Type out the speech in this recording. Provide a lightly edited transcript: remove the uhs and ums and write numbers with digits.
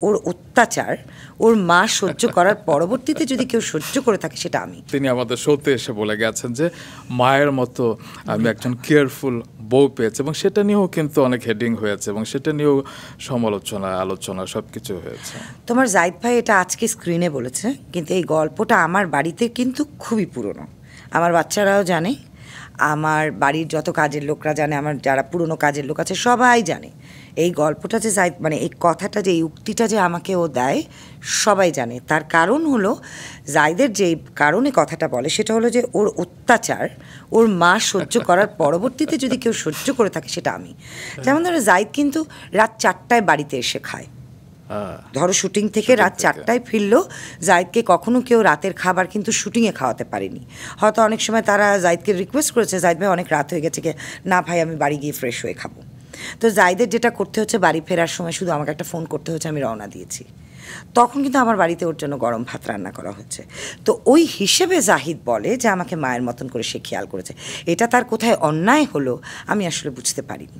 ওর অত্যাচার ওর মা সহ্য করার পরবর্তীতে যদি কেউ সহ্য করে থাকে সেটা আমি। তিনি আমাদের শোতে এসে বলে গেছেন যে মায়ের মতো আমি একজন কেয়ারফুল বউ পেয়েছি, এবং সেটা নিয়েও কিন্তু অনেক হেডিং হয়েছে এবং সেটা নিয়েও সমালোচনা আলোচনা সবকিছু হয়েছে। তোমার জাহিদ ভাই এটা আজকে স্ক্রিনে বলেছে, কিন্তু এই গল্পটা আমার বাড়িতে কিন্তু খুবই পুরনো। আমার বাচ্চারাও জানে, আমার বাড়ির যত কাজের লোকরা জানে, আমার যারা পুরনো কাজের লোক আছে সবাই জানে এই গল্পটা যে জাহিদ, মানে এই কথাটা যে এই উক্তিটা যে আমাকে ও দেয় সবাই জানে। তার কারণ হলো জাহিদের যে কারণে কথাটা বলে সেটা হলো যে ওর অত্যাচার ওর মা সহ্য করার পরবর্তীতে যদি কেউ সহ্য করে থাকে সেটা আমি। যেমন ধরো জাহিদ কিন্তু রাত 4টায় বাড়িতে এসে খায়, ধরো শুটিং থেকে রাত 4টায় ফিরলো, জাহিদকে কখনো কেউ রাতের খাবার কিন্তু শুটিংয়ে খাওয়াতে পারেনি। হয়তো অনেক সময় তারা জাহিদকে রিকোয়েস্ট করেছে, জাহিদ ভাই অনেক রাত হয়ে গেছে, না ভাই আমি বাড়ি গিয়ে ফ্রেশ হয়ে খাবো। তো জাহিদের যেটা করতে হচ্ছে, বাড়ি ফেরার সময় শুধু আমাকে একটা ফোন করতে হচ্ছে, আমি রওনা দিয়েছি। তখন কিন্তু আমার বাড়িতে ওর জন্য গরম ভাত রান্না করা হচ্ছে। তো ওই হিসেবে জাহিদ বলে যে আমাকে মায়ের মতন করে সে খেয়াল করেছে। এটা তার কোথায় অন্যায় হলো আমি আসলে বুঝতে পারিনি।